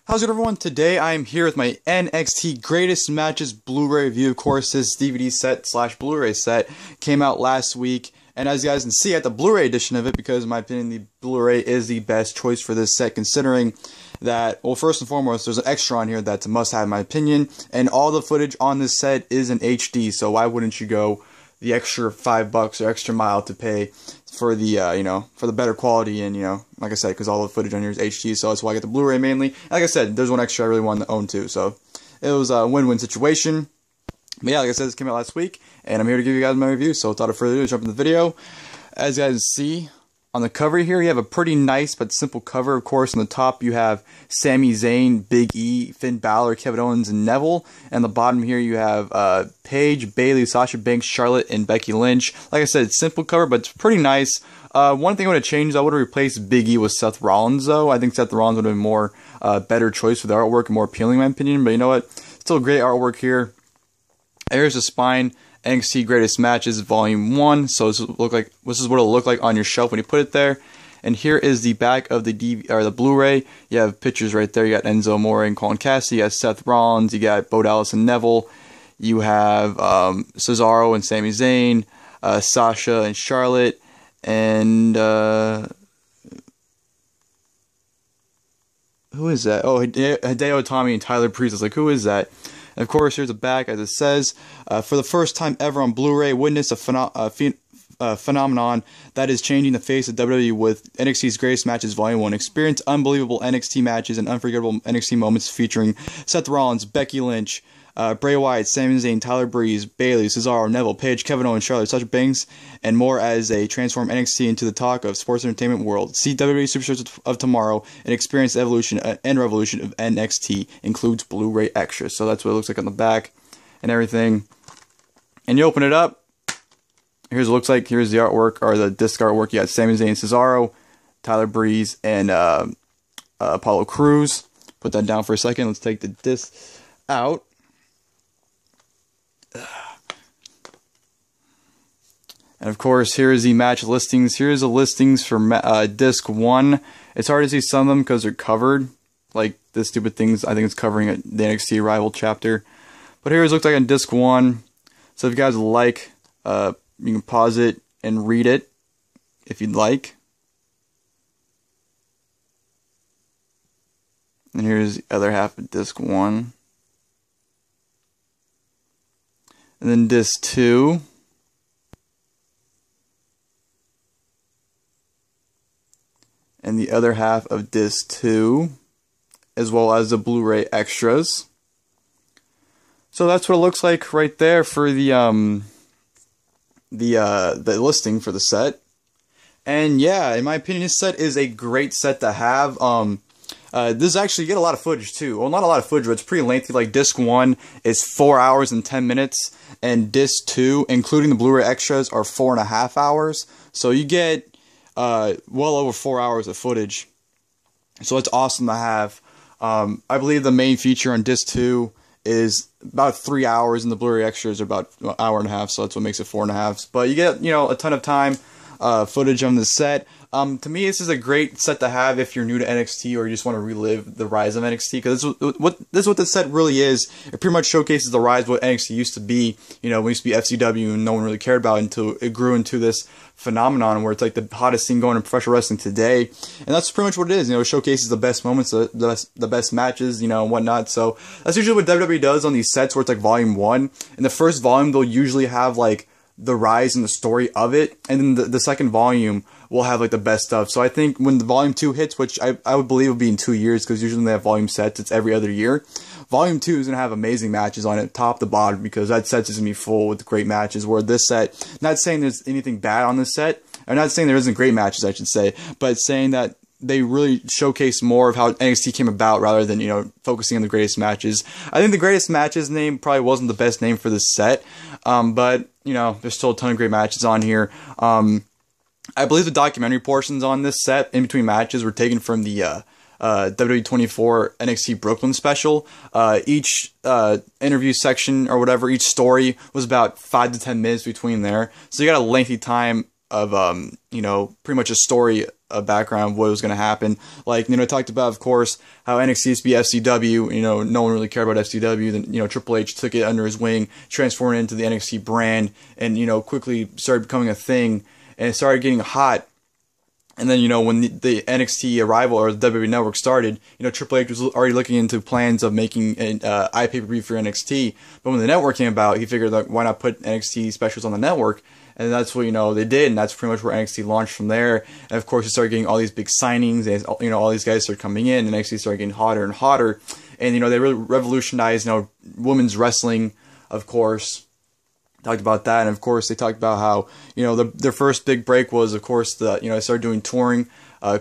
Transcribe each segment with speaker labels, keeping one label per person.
Speaker 1: How's it everyone? Today I am here with my NXT Greatest Matches Blu-ray review. Of course, this DVD set slash Blu-ray set came out last week, and as you guys can see, I got the Blu-ray edition of it because in my opinion the Blu-ray is the best choice for this set, considering that, well, first and foremost, there's an extra on here that's a must-have in my opinion, and all the footage on this set is in HD, so why wouldn't you go the extra $5 or extra mile to pay for the, for the better quality, and, like I said, because all the footage on here is HD, so that's why I get the Blu-ray mainly. And like I said, there's one extra I really wanted to own too, so it was a win-win situation. But yeah, like I said, this came out last week, and I'm here to give you guys my review, so without further ado, jump into the video. As you guys see, on the cover here, you have a pretty nice but simple cover. Of course, on the top, you have Sami, Zayn, Big E, Finn Balor, Kevin Owens, and Neville. And the bottom here, you have Paige, Bayley, Sasha Banks, Charlotte, and Becky Lynch. Like I said, it's simple cover, but it's pretty nice. One thing I would have changed, I would have replaced Big E with Seth Rollins, though. I think Seth Rollins would have been more better choice for the artwork and more appealing, in my opinion. But you know what? Still great artwork here. Here's the spine. NXT Greatest Matches Volume 1. So this is what it'll look like on your shelf when you put it there. And here is the back of the the Blu-ray. You have pictures right there. You got Enzo Amore and Colin Cassidy. You got Seth Rollins. You got Bo Dallas and Neville. You have Cesaro and Sami Zayn. Sasha and Charlotte. And who is that? Oh, Hideo Itami and Tyler Breeze. I was like, who is that? And of course, here's the back, as it says, for the first time ever on Blu-ray, witness a phenomenon that is changing the face of WWE with NXT's Greatest Matches Volume 1. Experience unbelievable NXT matches and unforgettable NXT moments featuring Seth Rollins, Becky Lynch, Bray Wyatt, Sami Zayn, Tyler Breeze, Bayley, Cesaro, Neville, Paige, Kevin Owens, Charlotte, Sasha Banks, and more as they transform NXT into the talk of sports entertainment world. See WWE Superstars of Tomorrow and experience the evolution and revolution of NXT. Includes Blu-ray extras. So that's what it looks like on the back and everything. And you open it up. Here's what it looks like. Here's the artwork, or the disc artwork. You got Sami Zayn, Cesaro, Tyler Breeze, and Apollo Crews. Put that down for a second. Let's take the disc out. And of course, here is the match listings. Here's the listings for disc 1. It's hard to see some of them because they're covered. Like this stupid things, I think it's covering the NXT ArRival chapter. But here's what it looks like on disc 1. So if you guys like, you can pause it and read it if you'd like. And here's the other half of disc 1. And then disc 2. And the other half of disc 2, as well as the Blu-ray extras. So that's what it looks like right there for the listing for the set. And yeah, in my opinion, this set is a great set to have. This actually, you get a lot of footage too. Well, not a lot of footage, but it's pretty lengthy. Like disc 1 is 4 hours and 10 minutes, and disc 2, including the Blu-ray extras, are 4.5 hours. So you get well over 4 hours of footage. So it's awesome to have. I believe the main feature on disc 2 is about 3 hours, and the Blu-ray extras are about an hour and a half, so that's what makes it 4.5. But you get, a ton of time footage on the set. To me, this is a great set to have if you're new to NXT or you just want to relive the rise of NXT, because this is what this set really is. It pretty much showcases the rise of what NXT used to be. We used to be FCW and no one really cared about it until it grew into this phenomenon where it's like the hottest thing going in professional wrestling today. And that's pretty much what it is. It showcases the best moments, the best matches, and whatnot. So that's usually what WWE does on these sets where it's like volume 1. In the first volume, they'll usually have like the rise and the story of it, and then the second volume will have like the best stuff. So I think when the volume 2 hits, which I would believe will be in 2 years, because usually when they have volume sets, it's every other year. Volume 2 is going to have amazing matches on it, top to bottom, because that set's going to be full with great matches, where this set, not saying there's anything bad on this set, or not saying there isn't great matches, I should say, but saying that they really showcase more of how NXT came about rather than, focusing on the greatest matches. I think the greatest matches name probably wasn't the best name for this set, but, there's still a ton of great matches on here. I believe the documentary portions on this set, in between matches, were taken from the WWE 24 NXT Brooklyn special. Each interview section or whatever, each story was about 5 to 10 minutes between there. So you got a lengthy time of, pretty much a story a background of what was going to happen. Like, you know, I talked about, of course, how NXT used to be FCW. You know, no one really cared about FCW. Then, you know, Triple H took it under his wing, transformed it into the NXT brand, and, you know, quickly started becoming a thing, and it started getting hot. And then, you know, when the NXT ArRival or the WWE Network started, you know, Triple H was already looking into plans of making an iPay-per-view for NXT. But when the network came about, he figured, like, why not put NXT specials on the network? And that's what, you know, they did, and that's pretty much where NXT launched from there. And, of course, you started getting all these big signings, and, you know, all these guys started coming in, and NXT started getting hotter and hotter. And, you know, they really revolutionized, you know, women's wrestling, of course. Talked about that, and of course they talked about how, you know, their first big break was, of course, you know, they started doing touring.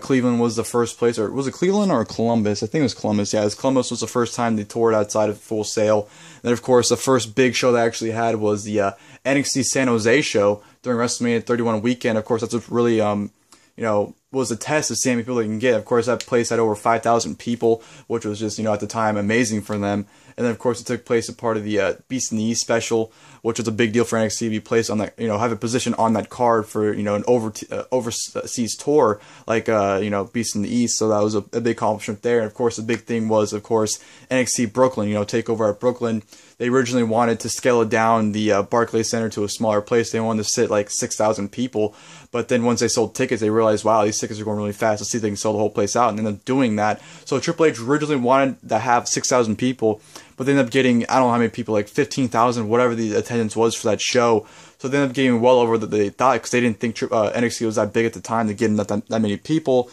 Speaker 1: Cleveland was the first place, or was it Cleveland or Columbus? I think it was Columbus. Yeah, Columbus was the first time they toured outside of Full Sail. And then, of course, the first big show they actually had was the NXT San Jose show during WrestleMania 31 weekend. Of course, that's what really, you know, was a test of seeing how many people they can get. Of course, that place had over 5,000 people, which was just, you know, at the time amazing for them. And then, of course, it took place as part of the Beast in the East special, which was a big deal for NXT to be placed on that, you know, have a position on that card for, you know, an overseas tour like, you know, Beast in the East. So that was a big accomplishment there. And, of course, the big thing was, of course, NXT Brooklyn, you know, TakeOver at Brooklyn. They originally wanted to scale it down the Barclays Center to a smaller place. They wanted to sit like 6,000 people. But then once they sold tickets, they realized, wow, these tickets are going really fast. Let's see if they can sell the whole place out. And ended up doing that. So Triple H originally wanted to have 6,000 people, but they ended up getting, I don't know how many people, like 15,000, whatever the attendance was for that show. So they ended up getting well over that they thought, because they didn't think NXT was that big at the time to get in that many people.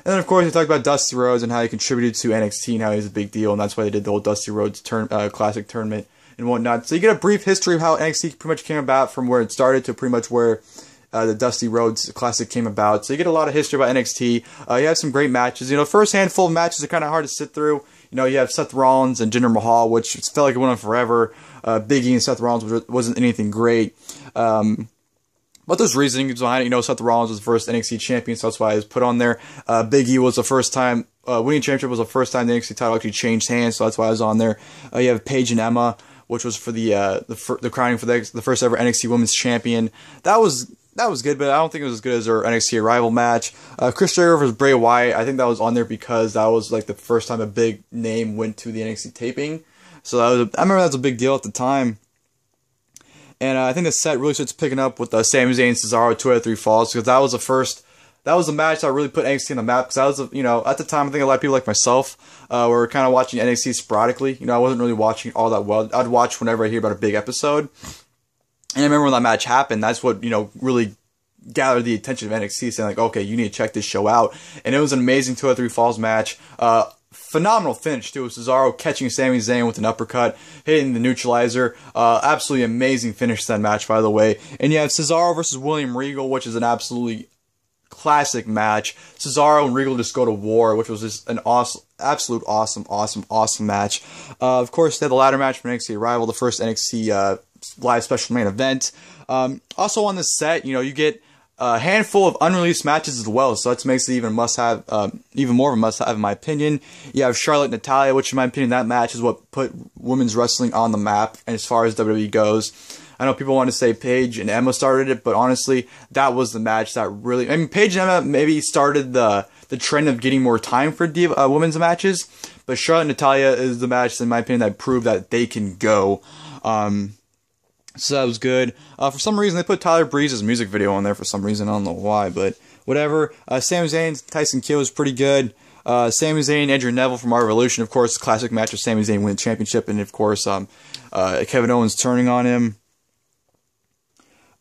Speaker 1: And then, of course, they talked about Dusty Rhodes and how he contributed to NXT and how he's a big deal. And that's why they did the whole Dusty Rhodes Classic tournament and whatnot. So you get a brief history of how NXT pretty much came about from where it started to pretty much where the Dusty Rhodes Classic came about. So you get a lot of history about NXT. You have some great matches. You know, first handful of matches are kind of hard to sit through. You know, you have Seth Rollins and Jinder Mahal, which felt like it went on forever. Big E and Seth Rollins wasn't anything great. But there's reasonings behind it. You know, Seth Rollins was the first NXT champion, so that's why I was put on there. Big E was the first time, winning championship was the first time the NXT title actually changed hands, so that's why I was on there. You have Paige and Emma, which was for the crowning for the first ever NXT Women's Champion. That was good, but I don't think it was as good as their NXT ArRival match. Chris Jericho versus Bray Wyatt, I think that was on there because that was like the first time a big name went to the NXT taping. So I remember that was a big deal at the time. And I think the set really starts picking up with Sami Zayn and Cesaro 2 out of 3 falls, because that was the match that really put NXT on the map. Because I was, you know, at the time, I think a lot of people like myself were kind of watching NXT sporadically. You know, I wasn't really watching all that well. I'd watch whenever I hear about a big episode. And I remember when that match happened, that's what, you know, really gathered the attention of NXT, saying like, okay, you need to check this show out. And it was an amazing 2 out of 3 falls match. Phenomenal finish too. Cesaro catching Sami Zayn with an uppercut, hitting the neutralizer. Absolutely amazing finish to that match, by the way. And you have Cesaro versus William Regal, which is an absolutely classic match. Cesaro and Regal just go to war, which was just an absolute awesome match. Of course, they had the ladder match for NXT ArRival, the first NXT live special main event. Also on this set, you know, you get a handful of unreleased matches as well, so that makes it even must-have, even more of a must-have in my opinion. You have Charlotte and Natalya, which in my opinion, that match is what put women's wrestling on the map as far as WWE goes. I know people want to say Paige and Emma started it, but honestly, that was the match that really... I mean, Paige and Emma maybe started the trend of getting more time for women's matches, but Charlotte and Natalya is the match, in my opinion, that proved that they can go. So that was good. For some reason, they put Tyler Breeze's music video on there for some reason. I don't know why, but whatever. Sami Zayn, Tyson Kidd was pretty good. Sami Zayn, Adrian Neville from Our Revolution, of course, classic match of Sami Zayn winning the championship, and of course, Kevin Owens turning on him.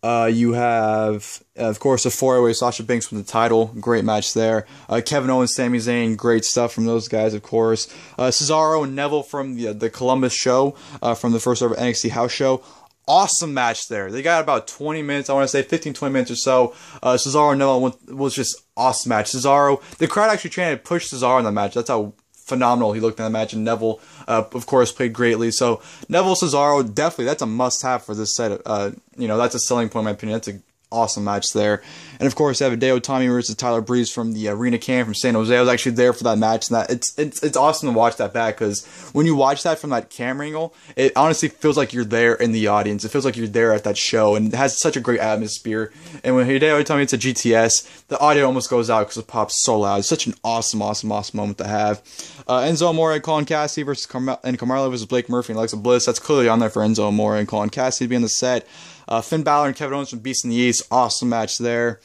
Speaker 1: You have, of course, a 4-way Sasha Banks from the title. Great match there. Kevin Owens, Sami Zayn, great stuff from those guys, of course. Cesaro and Neville from the Columbus show, from the first ever NXT house show. Awesome match there. They got about 20 minutes, I want to say 15-20 minutes or so. Cesaro and Neville was just awesome match. Cesaro, the crowd actually trying to push Cesaro in that match. That's how phenomenal he looked in that match. And Neville, of course, played greatly. So Neville, Cesaro, definitely, that's a must-have for this set. You know, that's a selling point in my opinion. That's an awesome match there. And of course, you have Hideo Itami versus Tyler Breeze from the Arena Cam from San Jose. I was actually there for that match, and that it's awesome to watch that back, because when you watch that from that camera angle, it honestly feels like you're there in the audience. It feels like you're there at that show, and it has such a great atmosphere. And when Hideo Itami hits a GTS, the audio almost goes out because it pops so loud. It's such an awesome moment to have. Enzo Amore and Colin Cassidy versus Carmelo versus Blake Murphy and Alexa Bliss. That's clearly on there for Enzo Amore and Colin Cassidy to be on the set. Finn Balor and Kevin Owens from Beast in the East. Awesome match there.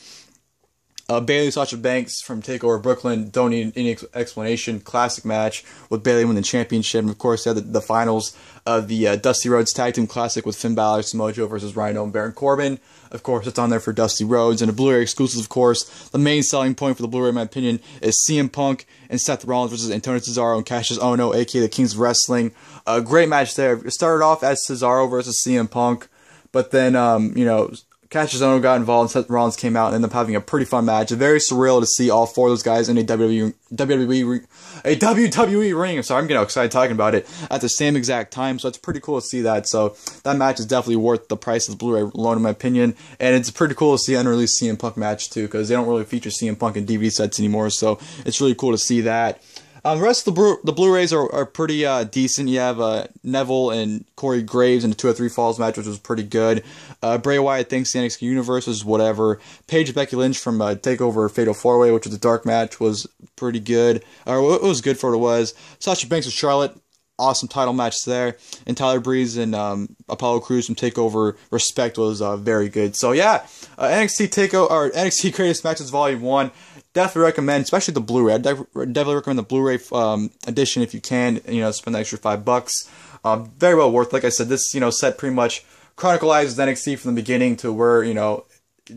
Speaker 1: Bayley Sasha Banks from TakeOver Brooklyn. Don't need any explanation. Classic match with Bayley winning the championship. And of course, they had the finals of the Dusty Rhodes Tag Team Classic with Finn Balor, Samoa Joe versus Rhino and Baron Corbin. Of course, it's on there for Dusty Rhodes. And a Blu-ray exclusive, of course. The main selling point for the Blu-ray, in my opinion, is CM Punk and Seth Rollins versus Antonio Cesaro and Cassius Ohno, aka the Kings of Wrestling. A great match there. It started off as Cesaro versus CM Punk, but then, you know, Cassius Ohno got involved and Seth Rollins came out and ended up having a pretty fun match. Very surreal to see all four of those guys in a WWE ring. I'm sorry, I'm getting excited talking about it at the same exact time, so it's pretty cool to see that. So that match is definitely worth the price of the Blu-ray alone, in my opinion. And it's pretty cool to see an unreleased CM Punk match too, because they don't really feature CM Punk in DVD sets anymore. So it's really cool to see that. The rest of the Blu-rays are pretty decent. You have Neville and Corey Graves in the 2 or 3 Falls match, which was pretty good. Bray Wyatt thinks the NXT Universe was whatever. Paige and Becky Lynch from TakeOver Fatal 4-Way, which was a dark match, was pretty good. Or it was good for what it was. Sasha Banks with Charlotte. Awesome title match there. And Tyler Breeze and Apollo Crews from TakeOver Respect was very good. So yeah, NXT TakeOver, or NXT Greatest Matches Volume 1. Definitely recommend, especially the Blu-ray. I definitely recommend the Blu-ray edition if you can. You know, spend the extra $5. Very well worth. Like I said, this set pretty much chronicalizes NXT from the beginning to where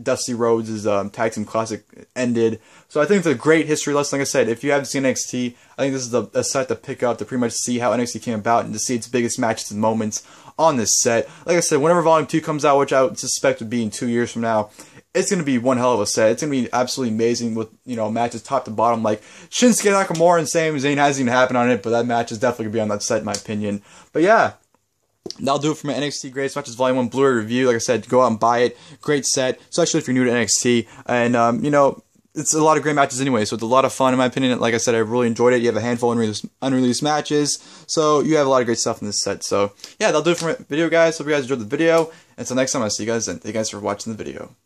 Speaker 1: Dusty Rhodes' Tag Team Classic ended. So I think it's a great history lesson. Like I said, if you haven't seen NXT, I think this is a set to pick up to pretty much see how NXT came about and to see its biggest matches and moments on this set. Like I said, whenever Volume 2 comes out, which I would suspect would be in 2 years from now, it's going to be one hell of a set. It's going to be absolutely amazing with, matches top to bottom. Like, Shinsuke Nakamura and Sami Zayn hasn't even happened on it, but that match is definitely going to be on that set, in my opinion. But yeah, that'll do it for my NXT Greatest Matches Volume 1 Blu-ray review. Like I said, go out and buy it. Great set, especially if you're new to NXT. And, it's a lot of great matches anyway, so it's a lot of fun, in my opinion. Like I said, I really enjoyed it. You have a handful of unreleased matches, so you have a lot of great stuff in this set. So, yeah, that'll do it for my video, guys. Hope you guys enjoyed the video. And until next time, I'll see you guys then. Thank you guys for watching the video.